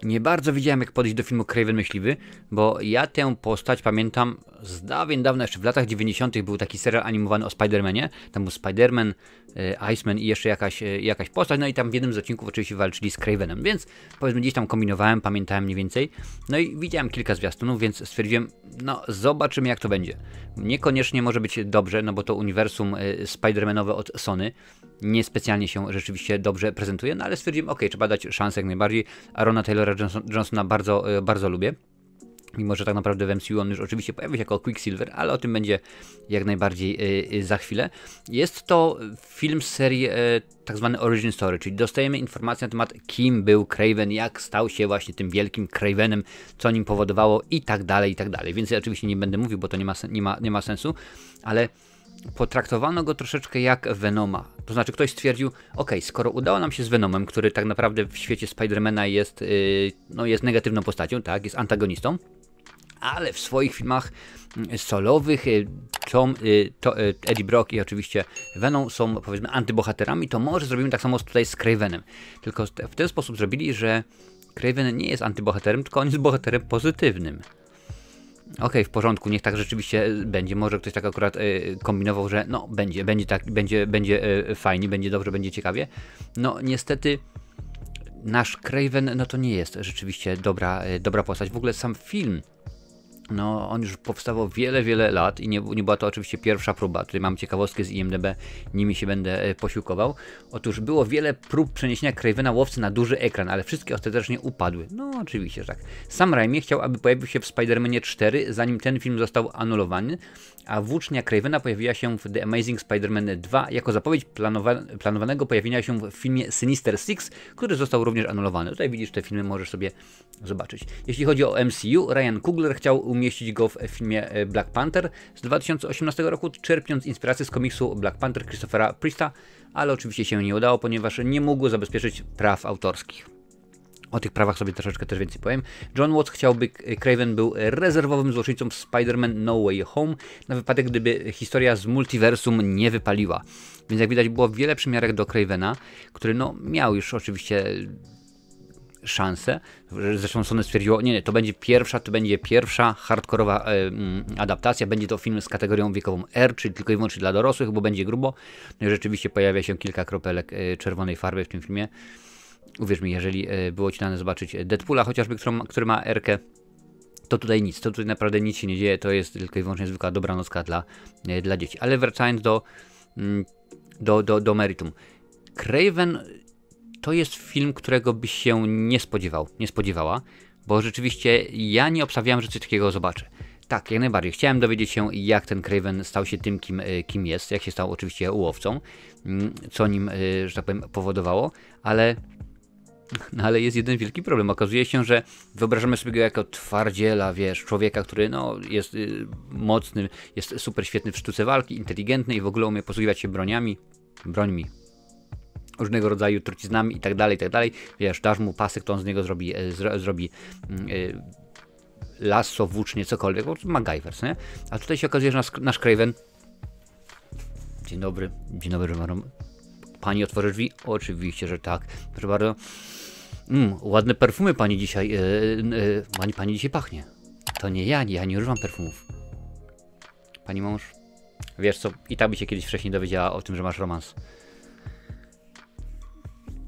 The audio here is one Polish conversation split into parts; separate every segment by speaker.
Speaker 1: nie bardzo wiedziałem, jak podejść do filmu Kraven Myśliwy, bo ja tę postać pamiętam z dawien dawna, jeszcze w latach 90. był taki serial animowany o Spider-Manie. Tam był Spider-Man, Iceman i jeszcze jakaś postać, no i tam w jednym z odcinków oczywiście walczyli z Kravenem, więc powiedzmy gdzieś tam kombinowałem, pamiętałem mniej więcej. No i widziałem kilka zwiastunów, więc stwierdziłem, no zobaczymy jak to będzie. Niekoniecznie może być dobrze, no bo to uniwersum Spider-Manowe od Sony niespecjalnie się rzeczywiście dobrze prezentuje, no ale stwierdziłem, ok, trzeba dać szansę jak najbardziej. Arona Taylora Johnsona bardzo lubię. Mimo że tak naprawdę w MCU on już oczywiście pojawi się jako Quicksilver, ale o tym będzie jak najbardziej za chwilę. Jest to film z serii tak zwany Origin Story, czyli dostajemy informacje na temat kim był Kraven, jak stał się właśnie tym wielkim Kravenem, co nim powodowało i tak dalej, i tak dalej. Więc ja oczywiście nie będę mówił, bo to nie ma sensu, ale potraktowano go troszeczkę jak Venoma. To znaczy ktoś stwierdził, ok, skoro udało nam się z Venomem, który tak naprawdę w świecie Spidermana jest, jest negatywną postacią, tak, jest antagonistą, ale w swoich filmach solowych Eddie Brock i oczywiście Venom są powiedzmy antybohaterami, to może zrobimy tak samo tutaj z Kravenem. Tylko w ten sposób zrobili, że Kraven nie jest antybohaterem, tylko on jest bohaterem pozytywnym. Okej, w porządku, niech tak rzeczywiście będzie. Może ktoś tak akurat kombinował, że no będzie tak, będzie fajnie, będzie dobrze, będzie ciekawie. No niestety nasz Kraven, no to nie jest rzeczywiście dobra postać. W ogóle sam film, no on już powstawał wiele lat i nie była to oczywiście pierwsza próba. Tutaj mam ciekawostkę z IMDb, nimi się będę posiłkował. Otóż było wiele prób przeniesienia Cravena łowcy na duży ekran, ale wszystkie ostatecznie upadły. No oczywiście, że tak. Sam Raimi chciał, aby pojawił się w Spider-Manie 4, zanim ten film został anulowany, a włócznia Cravena pojawiła się w The Amazing Spider-Man 2 jako zapowiedź planowanego pojawienia się w filmie Sinister Six, który został również anulowany. Tutaj widzisz te filmy, możesz sobie zobaczyć. Jeśli chodzi o MCU, Ryan Coogler chciał umieścić go w filmie Black Panther z 2018 roku, czerpiąc inspirację z komiksu Black Panther Christophera Priesta, ale oczywiście się nie udało, ponieważ nie mógł zabezpieczyć praw autorskich. O tych prawach sobie troszeczkę też więcej powiem. John Watts chciał, by Kraven był rezerwowym złoczyńcą w Spider-Man No Way Home, na wypadek gdyby historia z multiversum nie wypaliła. Więc jak widać było wiele przymiarek do Cravena, który no miał już oczywiście szansę. Zresztą Sony stwierdziło, nie, to będzie pierwsza hardkorowa adaptacja, będzie to film z kategorią wiekową R, czyli tylko i wyłącznie dla dorosłych, bo będzie grubo. No i rzeczywiście pojawia się kilka kropelek czerwonej farby w tym filmie. Uwierz mi, jeżeli było ci dane zobaczyć Deadpoola chociażby, który ma R-kę, to tutaj nic, to tutaj naprawdę nic się nie dzieje, to jest tylko i wyłącznie zwykła dobranocka dla dzieci. Ale wracając do meritum. Kraven to jest film, którego byś się nie spodziewała, bo rzeczywiście ja nie obstawiałem, że coś takiego zobaczę. Tak, jak najbardziej. Chciałem dowiedzieć się, jak ten Kraven stał się tym, kim jest, jak się stał oczywiście łowcą, co nim, że tak powiem, powodowało, ale jest jeden wielki problem. Okazuje się, że wyobrażamy sobie go jako twardziela, wiesz, człowieka, który no, jest mocny, jest super świetny w sztuce walki, inteligentny i w ogóle umie posługiwać się brońmi, różnego rodzaju truciznami i tak dalej, wiesz, dasz mu pasek, to on z niego zrobi lasso, włócznie, cokolwiek, bo MacGyver, nie? A tutaj się okazuje, że nasz Kraven... Dzień dobry, pani otworzy drzwi? Oczywiście, że tak. Proszę bardzo. Ładne perfumy pani dzisiaj, pani dzisiaj pachnie. To nie ja nie używam perfumów. Pani mąż, wiesz co, i tak by się kiedyś wcześniej dowiedziała o tym, że masz romans.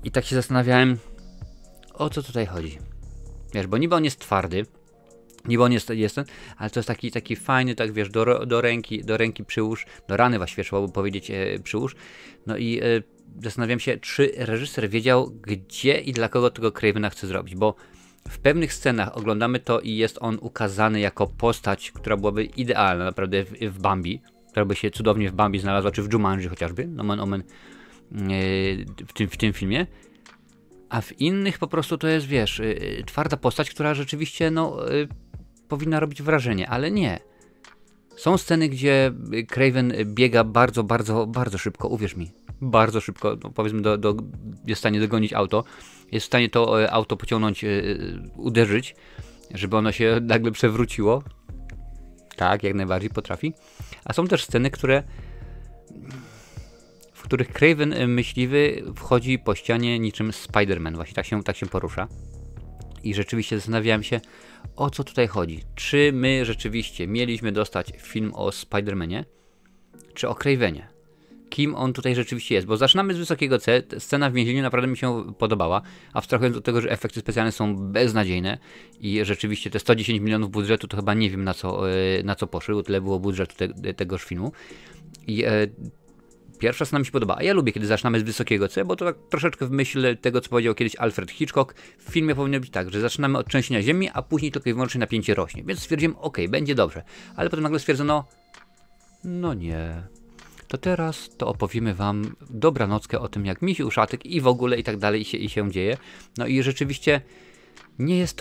Speaker 1: I tak się zastanawiałem, o co tutaj chodzi. Wiesz, bo niby on jest twardy, niby on jest ten, ale to jest taki fajny, tak wiesz, do ręki przyłóż, do rany właściwie trzeba by powiedzieć przyłóż. No i zastanawiam się, czy reżyser wiedział, gdzie i dla kogo tego Cravena chce zrobić, bo w pewnych scenach oglądamy to i jest on ukazany jako postać, która byłaby idealna naprawdę w Bambi, która by się cudownie w Bambi znalazła, czy w Jumanji chociażby, nomen omen, w tym filmie. A w innych po prostu to jest, wiesz, twarda postać, która rzeczywiście, no, powinna robić wrażenie, ale nie. Są sceny, gdzie Kraven biega bardzo szybko, uwierz mi. Bardzo szybko, no, powiedzmy, jest w stanie dogonić auto. Jest w stanie to auto pociągnąć, uderzyć, żeby ono się nagle przewróciło. Tak, jak najbardziej potrafi. A są też sceny, w których Kraven myśliwy wchodzi po ścianie niczym Spider-Man. Właśnie tak się porusza. I rzeczywiście zastanawiałem się, o co tutaj chodzi. Czy my rzeczywiście mieliśmy dostać film o Spider-Manie, czy o Cravenie? Kim on tutaj rzeczywiście jest, bo zaczynamy z wysokiego C, scena w więzieniu naprawdę mi się podobała, abstrahując od tego, że efekty specjalne są beznadziejne i rzeczywiście te 110 milionów budżetu to chyba nie wiem na co poszło, tyle było budżetu tegoż filmu. I pierwsza scena mi się podoba, a ja lubię, kiedy zaczynamy z wysokiego C, bo to tak troszeczkę w myśl tego, co powiedział kiedyś Alfred Hitchcock. W filmie powinno być tak, że zaczynamy od trzęsienia ziemi, a później tylko i wyłącznie napięcie rośnie, więc stwierdziłem, okej, będzie dobrze, ale potem nagle stwierdzono, no nie... To teraz to opowiemy wam dobranockę o tym, jak Misi Uszatek i w ogóle i tak dalej i się dzieje. No i rzeczywiście nie jest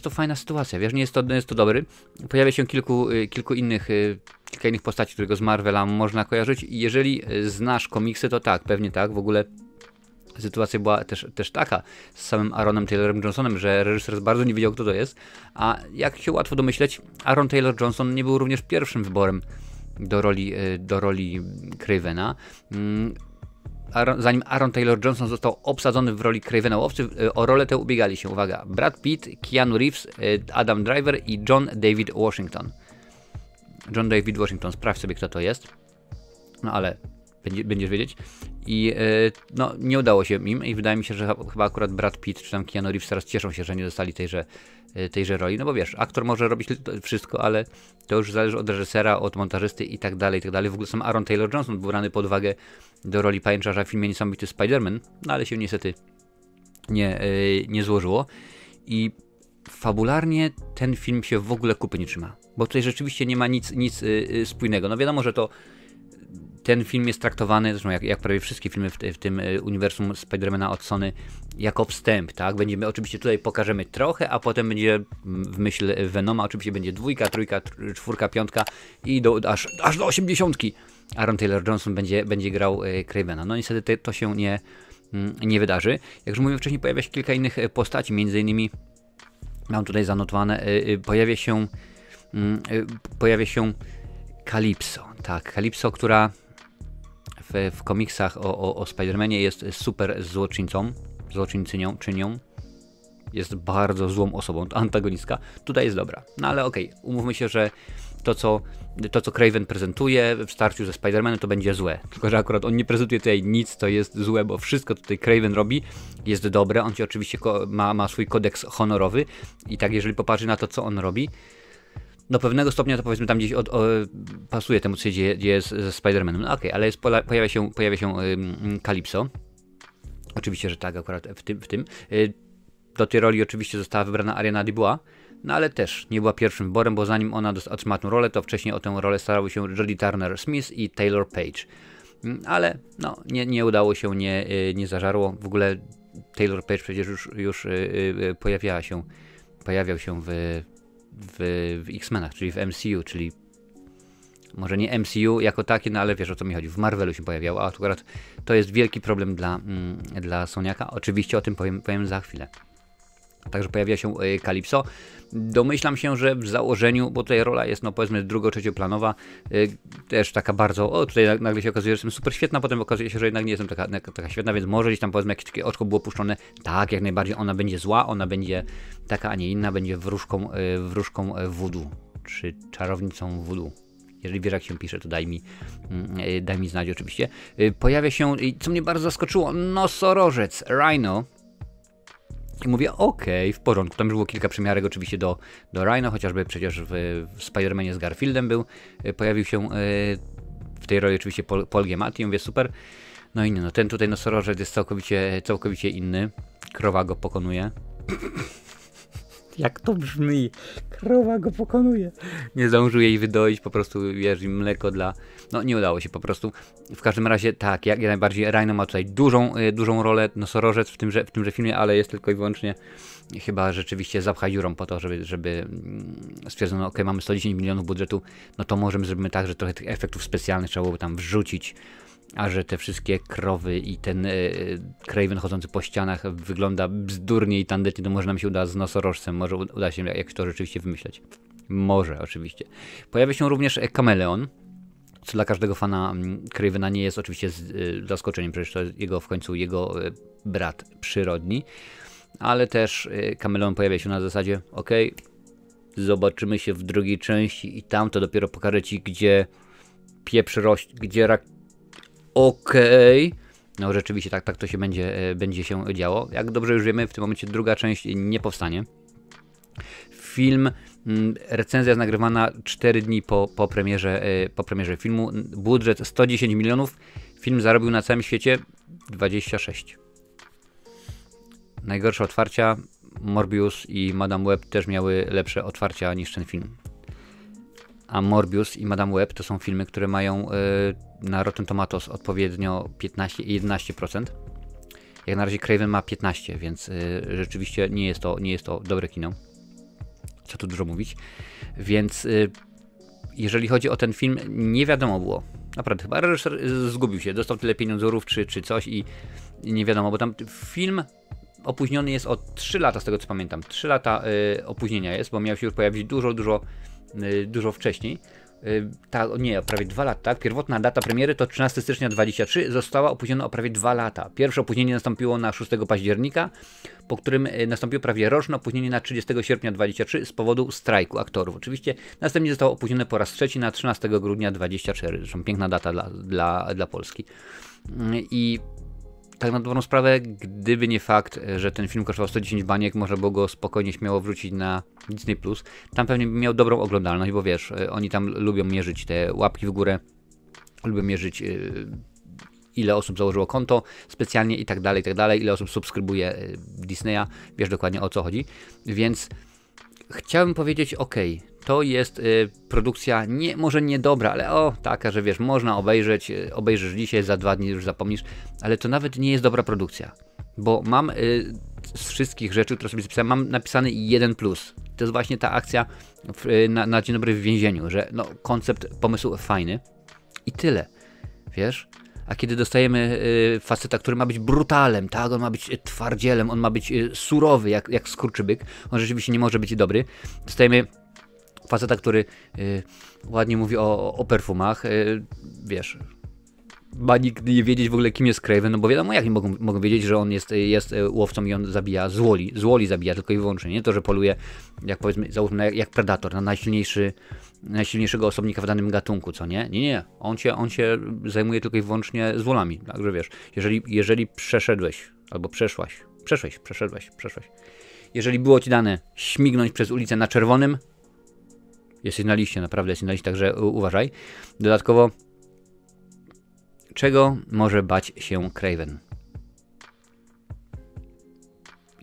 Speaker 1: to fajna sytuacja, wiesz, nie jest to dobry. Pojawia się kilka innych postaci, którego z Marvela można kojarzyć. I jeżeli znasz komiksy, to tak, pewnie tak. W ogóle sytuacja była też taka z samym Aaronem Taylorem Johnsonem, że reżyser bardzo nie wiedział, kto to jest. A jak się łatwo domyśleć, Aaron Taylor Johnson nie był również pierwszym wyborem do roli Cravena. Zanim Aaron Taylor Johnson został obsadzony w roli Cravena łowcy, o rolę tę ubiegali się, uwaga, Brad Pitt, Keanu Reeves, Adam Driver i John David Washington. John David Washington, sprawdź sobie, kto to jest. No ale będziesz wiedzieć. I no, nie udało się im i wydaje mi się, że chyba akurat Brad Pitt czy tam Keanu Reeves teraz cieszą się, że nie dostali tejże roli, no bo wiesz, aktor może robić wszystko, ale to już zależy od reżysera, od montażysty i tak dalej, i tak dalej. W ogóle sam Aaron Taylor Johnson był brany pod uwagę do roli pajęczarza w filmie Niesamowity Spider-Man, no ale się niestety nie złożyło i fabularnie ten film się w ogóle kupy nie trzyma, bo tutaj rzeczywiście nie ma nic spójnego. No wiadomo, że to ten film jest traktowany, zresztą jak prawie wszystkie filmy w tym uniwersum Spidermana od Sony, jako wstęp, tak? Będziemy, oczywiście tutaj pokażemy trochę, a potem będzie w myśl Venoma, oczywiście będzie 2, 3, 4, 5 i aż do 80 Aaron Taylor Johnson będzie grał Cravena. No niestety to się nie wydarzy. Jak już mówiłem wcześniej, pojawia się kilka innych postaci, między innymi mam tutaj zanotowane, pojawia się Calypso, tak, Calypso, która w komiksach o Spider-Manie jest super złoczyńczynią, jest bardzo złą osobą, to antagonistka, tutaj jest dobra, no ale okej, umówmy się, że to co Craven prezentuje w starciu ze Spider-Manem, to będzie złe, tylko że akurat on nie prezentuje tutaj nic, co jest złe, bo wszystko tutaj Craven robi jest dobre, on ci oczywiście ma swój kodeks honorowy i tak jeżeli popatrzy na to, co on robi, do pewnego stopnia to powiedzmy tam gdzieś pasuje temu, co się dzieje ze Spider-Manem. No okej, ale pojawia się Calypso. Oczywiście, że tak, akurat w tym. Do tej roli oczywiście została wybrana Ariana DeBois, no ale też nie była pierwszym wyborem, bo zanim ona otrzymała tę rolę, to wcześniej o tę rolę starały się Jodie Turner-Smith i Taylor Page. Ale no, nie udało się, nie zażarło. W ogóle Taylor Page przecież już pojawiał się w X-Menach, czyli w MCU, czyli może nie MCU jako takie, no ale wiesz, o co mi chodzi, w Marvelu się pojawiał, a akurat to jest wielki problem dla Soniaka, oczywiście o tym powiem za chwilę. Także pojawia się Calypso. Domyślam się, że w założeniu, bo tutaj rola jest no powiedzmy drugo-trzecioplanowa, też taka bardzo, tutaj nagle się okazuje, że jestem super świetna, potem okazuje się, że jednak nie jestem taka świetna, więc może gdzieś tam powiedzmy jakieś takie oczko było puszczone, tak, jak najbardziej ona będzie zła, ona będzie taka, a nie inna, będzie wróżką voodoo, czy czarownicą voodoo. Jeżeli wiesz, jak się pisze, to daj mi znać oczywiście. Pojawia się, co mnie bardzo zaskoczyło, nosorożec, Rhino. I mówię, okej, w porządku. Tam już było kilka przymiarek oczywiście do Rhino, chociażby przecież w Spider-Manie z Garfieldem był. Pojawił się w tej roli oczywiście Paul Giamatti, mówię, super. No i nie, no ten tutaj nosorożec jest całkowicie inny. Krowa go pokonuje. Jak to brzmi? Krowa go pokonuje. Nie zdążył jej wydoić, po prostu wiesz, mleko dla... No nie udało się po prostu. W każdym razie tak, jak najbardziej Rhino ma tutaj dużą rolę, nosorożec w tymże filmie, ale jest tylko i wyłącznie chyba rzeczywiście zapcha dziurą po to, żeby stwierdzono, ok, mamy 110 milionów budżetu, no to możemy zrobimy tak, że trochę tych efektów specjalnych trzeba byłoby tam wrzucić, a że te wszystkie krowy i ten Craven chodzący po ścianach wygląda bzdurnie i tandetnie, to może nam się uda z nosorożcem, może uda się jak to rzeczywiście wymyśleć. Może, oczywiście. Pojawia się również kameleon, co dla każdego fana Cravena nie jest oczywiście zaskoczeniem, przecież to jest w końcu jego brat przyrodni. ale też Kameleon pojawia się na zasadzie, okej, zobaczymy się w drugiej części i tam to dopiero pokażę ci, gdzie pieprz rośnie, gdzie rak... Okej. No rzeczywiście tak to się będzie się działo. Jak dobrze już wiemy, w tym momencie druga część nie powstanie. Film, recenzja jest nagrywana 4 dni po premierze filmu. Budżet 110 milionów. Film zarobił na całym świecie 26. Najgorsze otwarcia, Morbius i Madame Web też miały lepsze otwarcia niż ten film. A Morbius i Madame Web to są filmy, które mają na Rotten Tomatoes odpowiednio 15 i 11%. Jak na razie Craven ma 15, więc rzeczywiście nie jest to dobre kino. Co tu dużo mówić. Więc jeżeli chodzi o ten film, nie wiadomo było. Naprawdę, chyba reżyser zgubił się, dostał tyle pieniądzurów czy coś i nie wiadomo, bo tam film opóźniony jest o 3 lata, z tego co pamiętam. 3 lata opóźnienia jest, bo miał się już pojawić dużo wcześniej. Prawie 2 lata, tak? Pierwotna data premiery to 13 stycznia 23, została opóźniona o prawie 2 lata. Pierwsze opóźnienie nastąpiło na 6 października, po którym nastąpiło prawie roczne opóźnienie na 30 sierpnia 23 z powodu strajku aktorów. Oczywiście następnie zostało opóźnione po raz trzeci na 13 grudnia 24, zresztą piękna data dla Polski. I tak na dobrą sprawę, gdyby nie fakt, że ten film kosztował 110 baniek, można było go spokojnie, śmiało wrzucić na Disney+. Tam pewnie by miał dobrą oglądalność, bo wiesz, oni tam lubią mierzyć te łapki w górę, lubią mierzyć ile osób założyło konto specjalnie i tak dalej, ile osób subskrybuje Disneya, wiesz dokładnie o co chodzi. Więc chciałem powiedzieć, to jest produkcja może nie dobra, ale taka, że wiesz, można obejrzysz dzisiaj, za 2 dni już zapomnisz, ale to nawet nie jest dobra produkcja, bo mam z wszystkich rzeczy, które sobie zapisałem, mam napisany 1+. To jest właśnie ta akcja na Dzień Dobry w więzieniu, że no, koncept, pomysł fajny i tyle, wiesz? A kiedy dostajemy faceta, który ma być brutalem, tak, on ma być twardzielem, on ma być surowy, jak skurczybyk, on rzeczywiście nie może być dobry, dostajemy faceta, który ładnie mówi o perfumach, wiesz, ma nikt nie wiedzieć w ogóle kim jest Craven, no bo wiadomo jak mogą wiedzieć, że on jest łowcą i on zabija z woli zabija tylko i wyłącznie, nie to, że poluje, jak powiedzmy, załóżmy jak Predator, na najsilniejszego osobnika w danym gatunku, co nie? Nie, on się zajmuje tylko i wyłącznie z wolami, także wiesz, jeżeli przeszedłeś, albo przeszłeś, jeżeli było ci dane śmignąć przez ulicę na czerwonym, jesteś na liście, naprawdę jesteś na liście, także uważaj. Dodatkowo, czego może bać się Craven?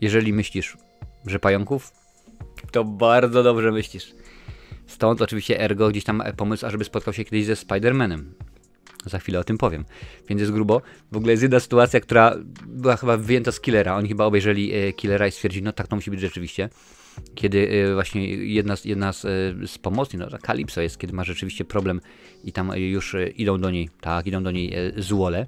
Speaker 1: Jeżeli myślisz, że pająków, to bardzo dobrze myślisz. Stąd oczywiście ergo gdzieś tam pomysł, ażeby spotkał się kiedyś ze Spider-Manem. Za chwilę o tym powiem. Więc jest grubo. W ogóle jest jedna sytuacja, która była chyba wyjęta z Killera. Oni chyba obejrzeli Killera i stwierdzili, no tak to musi być rzeczywiście. Kiedy właśnie jedna z pomocnic, no ta Calypso jest, kiedy ma rzeczywiście problem i tam już idą do niej złole.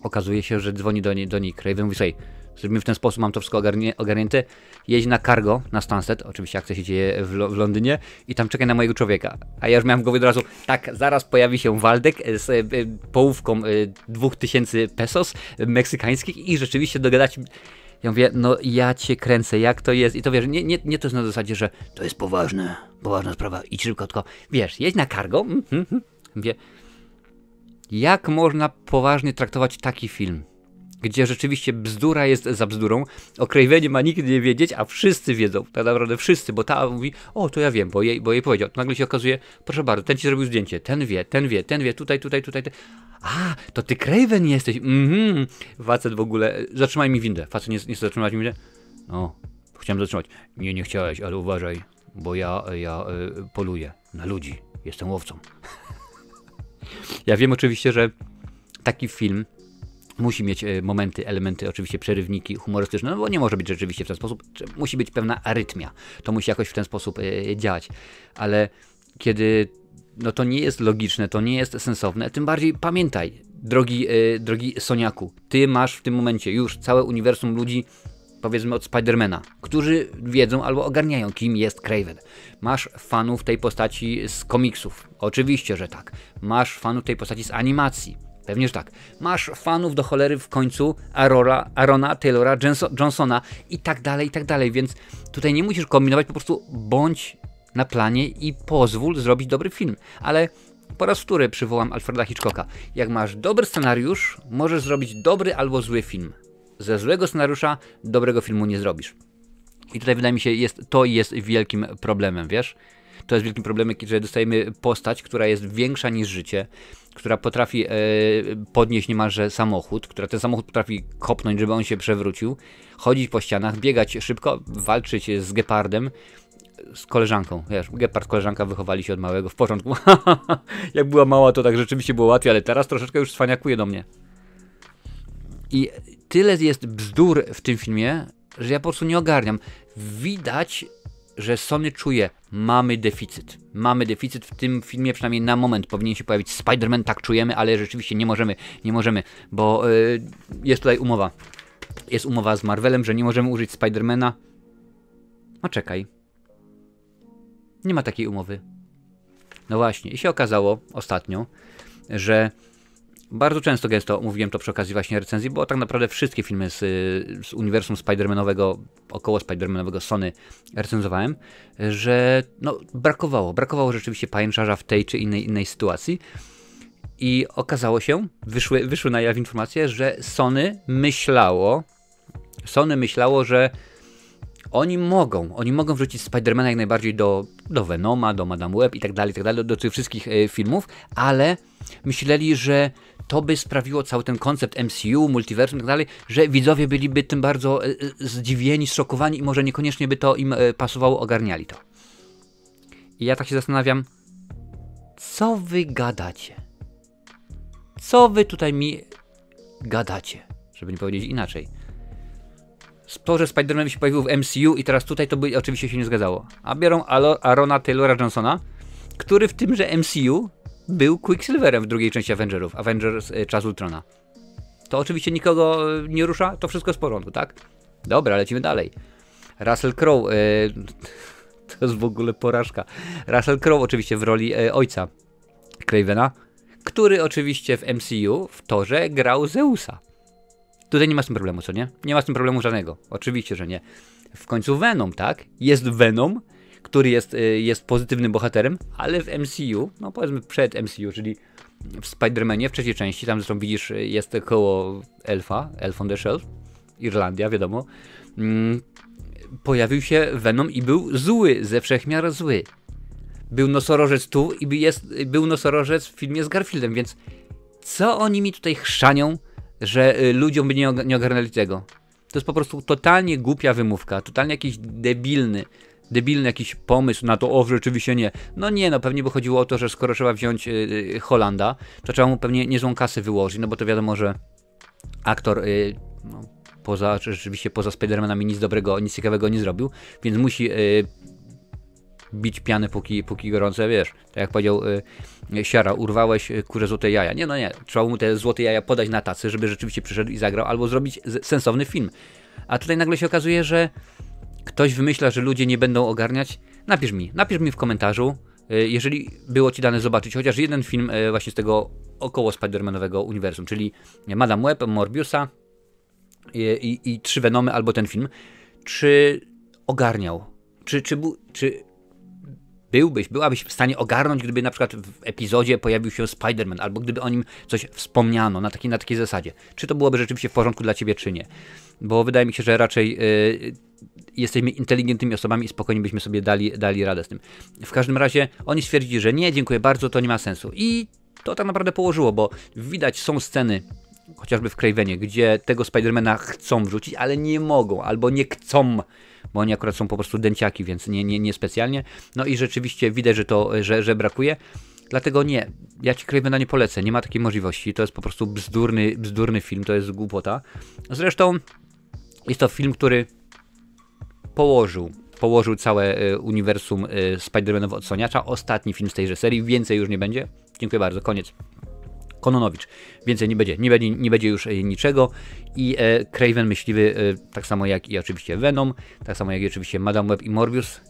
Speaker 1: Okazuje się, że dzwoni do niej Craven, mówi sobie, zrobimy w ten sposób, mam to wszystko ogarnięte, jedź na cargo, na Stansted, oczywiście akcja się dzieje w Londynie i tam czekaj na mojego człowieka. A ja już miałem w głowie od razu, tak, zaraz pojawi się Waldek z połówką 2000 pesos meksykańskich i rzeczywiście dogadać. Ja mówię, no ja cię kręcę, jak to jest? I to wiesz, nie to jest na zasadzie, że to jest poważna sprawa, idź szybko, tylko wiesz, jedź na cargo. Mówię, jak można poważnie traktować taki film, gdzie rzeczywiście bzdura jest za bzdurą, o Cravenie ma nikt nie wiedzieć, a wszyscy wiedzą, tak naprawdę wszyscy, bo ta mówi, to ja wiem, bo jej powiedział. To nagle się okazuje, proszę bardzo, ten ci zrobił zdjęcie, ten wie, tutaj. A, to ty Craven jesteś. Facet w ogóle. Zatrzymaj mi windę. Facet nie chce zatrzymać mi windę. No, chciałem zatrzymać. Nie chciałeś, ale uważaj, bo ja poluję na ludzi. Jestem łowcą. Ja wiem oczywiście, że taki film musi mieć elementy, oczywiście przerywniki humorystyczne, no bo nie może być rzeczywiście w ten sposób. Musi być pewna arytmia. To musi jakoś w ten sposób działać. Ale kiedy to nie jest logiczne, to nie jest sensowne, tym bardziej pamiętaj, drogi Soniaku, ty masz w tym momencie już całe uniwersum ludzi, powiedzmy od Spidermana, którzy wiedzą albo ogarniają, kim jest Craven. Masz fanów tej postaci z komiksów, oczywiście, że tak. Masz fanów tej postaci z animacji. Pewnie, że tak. Masz fanów do cholery w końcu Arona Taylora Johnsona i tak dalej, więc tutaj nie musisz kombinować, po prostu bądź na planie i pozwól zrobić dobry film. Ale po raz wtóry przywołam Alfreda Hitchcocka. Jak masz dobry scenariusz, możesz zrobić dobry albo zły film. Ze złego scenariusza dobrego filmu nie zrobisz. I tutaj wydaje mi się, to jest wielkim problemem, wiesz? To jest wielkim problemem, że dostajemy postać, która jest większa niż życie, która potrafi podnieść niemalże samochód, która ten samochód potrafi kopnąć, żeby on się przewrócił, chodzić po ścianach, biegać szybko, walczyć z gepardem, z koleżanką. Wiesz, gepard, koleżanka wychowali się od małego. W początku, jak była mała, to tak rzeczywiście było łatwiej, ale teraz troszeczkę już cwaniakuje do mnie. I tyle jest bzdur w tym filmie, że ja po prostu nie ogarniam. Widać, że Sony czuje, mamy deficyt. Mamy deficyt w tym filmie, przynajmniej na moment powinien się pojawić Spider-Man, tak czujemy, ale rzeczywiście nie możemy, bo jest tutaj umowa. Jest umowa z Marvelem, że nie możemy użyć Spider-Mana. No czekaj. Nie ma takiej umowy. No właśnie, i się okazało ostatnio, że bardzo często, gęsto mówiłem to przy okazji właśnie recenzji, bo tak naprawdę wszystkie filmy z uniwersum Spider-Manowego, około Spider-Manowego Sony recenzowałem, że no, brakowało rzeczywiście pajęczarza w tej czy innej sytuacji. I okazało się, wyszły na jaw informacje, że Sony myślało, że oni mogą wrzucić Spider-Mana jak najbardziej do Venoma, do Madame Web i tak dalej, do tych wszystkich filmów, ale myśleli, że to by sprawiło cały ten koncept MCU, multiversum i tak dalej, że widzowie byliby tym bardzo zdziwieni, zszokowani i może niekoniecznie by to im pasowało, ogarniali to. I ja tak się zastanawiam, co wy gadacie? Co wy tutaj mi gadacie? Żeby nie powiedzieć inaczej. To, że Spider-Man się pojawił w MCU i teraz tutaj, to by oczywiście się nie zgadzało. A biorą Arona Taylora Johnsona, który w tymże MCU był Quicksilverem w drugiej części Avengers Czas Ultrona. To oczywiście nikogo nie rusza, to wszystko jest w porządku, tak? Dobra, lecimy dalej. Russell Crowe, to jest w ogóle porażka. Russell Crowe oczywiście w roli ojca Cravena, który oczywiście w MCU w Torze grał Zeusa. Tutaj nie ma z tym problemu, co nie? Nie ma z tym problemu żadnego. Oczywiście, że nie. W końcu Venom, tak? Jest Venom, który jest pozytywnym bohaterem, ale w MCU, no powiedzmy przed MCU, czyli w Spider-Manie, w trzeciej części, tam zresztą widzisz, jest koło Elf on the Shelf, Irlandia, wiadomo, pojawił się Venom i był zły, ze wszechmiar zły. Był nosorożec tu i był nosorożec w filmie z Garfieldem, więc co oni mi tutaj chrzanią, że ludziom by nie ogarnęli tego? To jest po prostu totalnie głupia wymówka, totalnie jakiś debilny jakiś pomysł na to, rzeczywiście nie. No nie, no pewnie by chodziło o to, że skoro trzeba wziąć Hollanda, to trzeba mu pewnie niezłą kasę wyłożyć, no bo to wiadomo, że aktor rzeczywiście poza Spider-Manami nic dobrego, nic ciekawego nie zrobił, więc musi bić pianę póki gorące, wiesz, tak jak powiedział Siara, urwałeś kurze złote jaja. Nie, trzeba mu te złote jaja podać na tacy, żeby rzeczywiście przyszedł i zagrał, albo zrobić sensowny film. A tutaj nagle się okazuje, że ktoś wymyśla, że ludzie nie będą ogarniać. Napisz mi w komentarzu, jeżeli było ci dane zobaczyć chociaż jeden film właśnie z tego około Spider-Manowego uniwersum, czyli Madame Web, Morbiusa i 3 Venomy, albo ten film, czy ogarniał, byłabyś w stanie ogarnąć, gdyby na przykład w epizodzie pojawił się Spider-Man, albo gdyby o nim coś wspomniano na takiej zasadzie. Czy to byłoby rzeczywiście w porządku dla ciebie, czy nie? Bo wydaje mi się, że raczej jesteśmy inteligentnymi osobami i spokojnie byśmy sobie dali radę z tym. W każdym razie oni stwierdzili, że nie, dziękuję bardzo, to nie ma sensu. I to tak naprawdę położyło, bo widać, są sceny, chociażby w Cravenie, gdzie tego Spidermana chcą wrzucić, ale nie mogą, albo nie chcą, bo oni akurat są po prostu dęciaki, więc nie specjalnie. No i rzeczywiście widać, że brakuje. Dlatego nie, ja ci Cravena nie polecę, nie ma takiej możliwości. To jest po prostu bzdurny film, to jest głupota. Zresztą jest to film, który położył całe uniwersum Spider-Manowe odsłaniacza. Ostatni film z tejże serii, więcej już nie będzie. Dziękuję bardzo, koniec. Kononowicz. Więcej nie będzie już niczego i Craven Myśliwy, tak samo jak i oczywiście Venom, tak samo jak i oczywiście Madame Web i Morbius.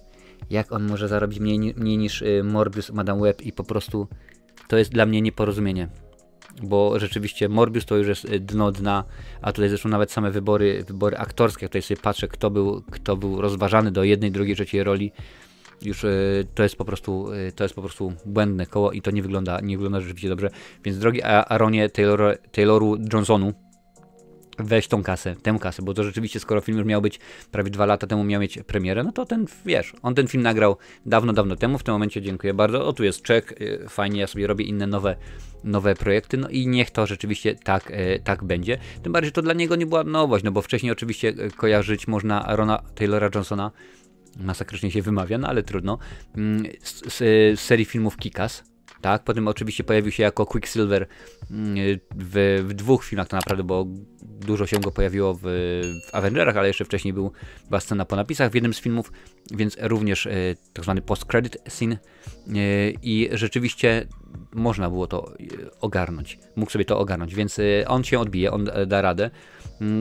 Speaker 1: Jak on może zarobić mniej niż Morbius, Madame Web i po prostu to jest dla mnie nieporozumienie. bo rzeczywiście Morbius to już jest dno dna, a tutaj zresztą nawet same wybory aktorskie, tutaj sobie patrzę, kto był rozważany do jednej, drugiej, trzeciej roli, już to jest po prostu błędne koło i to nie wygląda rzeczywiście dobrze, więc drogi Aaronie Tayloru Johnsonu, weź tę kasę, bo to rzeczywiście, skoro film już miał być prawie 2 lata temu, miał mieć premierę, no to on ten film nagrał dawno temu, w tym momencie dziękuję bardzo, o tu jest czek, fajnie, ja sobie robię inne nowe projekty, no i niech to rzeczywiście tak będzie, tym bardziej, że to dla niego nie była nowość, no bo wcześniej oczywiście kojarzyć można Aarona Taylora Johnsona, masakrycznie się wymawia, no ale trudno, z serii filmów Kick-Ass. Tak, potem oczywiście pojawił się jako Quicksilver w 2 filmach tak naprawdę, bo dużo się go pojawiło w Avengerach, ale jeszcze wcześniej była scena po napisach w jednym z filmów, więc również tak zwany post-credit scene i rzeczywiście można było to ogarnąć, mógł sobie to ogarnąć, więc on się odbije, on da radę.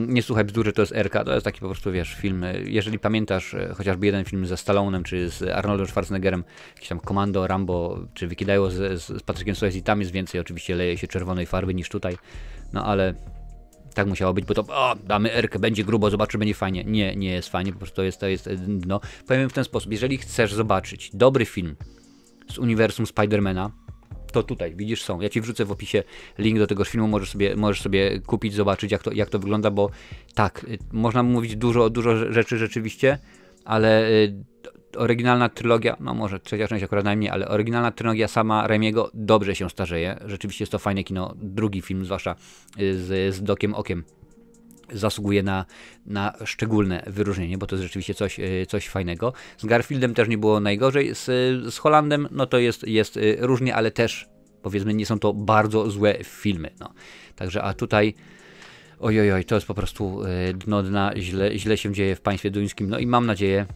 Speaker 1: Nie słuchaj bzdur, że to jest Erka, to jest taki po prostu, wiesz, film, jeżeli pamiętasz chociażby jeden film ze Stallonem, czy z Arnoldem Schwarzeneggerem, jakiś tam Commando, Rambo, czy Wykidało z Patrykiem Swayze, tam jest więcej, oczywiście leje się czerwonej farby niż tutaj, no ale tak musiało być, bo to damy Erkę, będzie grubo, zobaczymy, będzie fajnie. Nie jest fajnie, po prostu to jest dno. Powiem w ten sposób, jeżeli chcesz zobaczyć dobry film z uniwersum Spidermana, to tutaj, widzisz, są. Ja ci wrzucę w opisie link do tego filmu, możesz sobie kupić, zobaczyć jak to wygląda, bo tak, można mówić dużo rzeczy rzeczywiście, ale oryginalna trylogia, no może trzecia część akurat najmniej, ale oryginalna trylogia sama Raimiego dobrze się starzeje. Rzeczywiście jest to fajne kino. Drugi film, zwłaszcza z Dociem Okiem, zasługuje na szczególne wyróżnienie, bo to jest rzeczywiście coś fajnego. Z Garfieldem też nie było najgorzej. Z Hollandem, no to jest różnie, ale też, powiedzmy, nie są to bardzo złe filmy. No. Także, a tutaj ojojoj, to jest po prostu dno dna, źle się dzieje w państwie duńskim. No i mam nadzieję,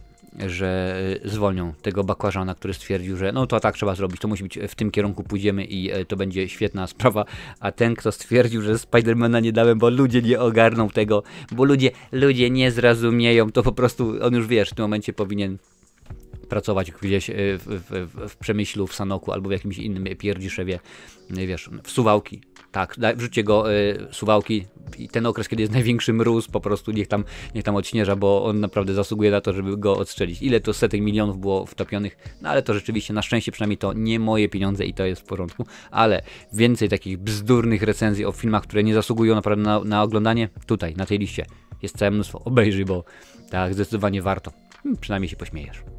Speaker 1: że zwolnią tego bakłażana, który stwierdził, że no to tak trzeba zrobić, to musi być, w tym kierunku pójdziemy i to będzie świetna sprawa, a ten, kto stwierdził, że Spidermana nie dałem, bo ludzie nie ogarną tego, bo ludzie nie zrozumieją, to po prostu on już, wiesz, w tym momencie powinien pracować gdzieś w Przemyślu, w Sanoku albo w jakimś innym Pierdziszewie, wiesz, w Suwałki. Tak, wrzućcie go Suwałki i ten okres, kiedy jest największy mróz, po prostu niech tam odśnieża, bo on naprawdę zasługuje na to, żeby go odstrzelić. Ile to setek milionów było wtopionych, no ale to rzeczywiście, na szczęście przynajmniej to nie moje pieniądze i to jest w porządku, ale więcej takich bzdurnych recenzji o filmach, które nie zasługują naprawdę na oglądanie, tutaj, na tej liście jest całe mnóstwo. Obejrzyj, bo tak, zdecydowanie warto. Przynajmniej się pośmiejesz.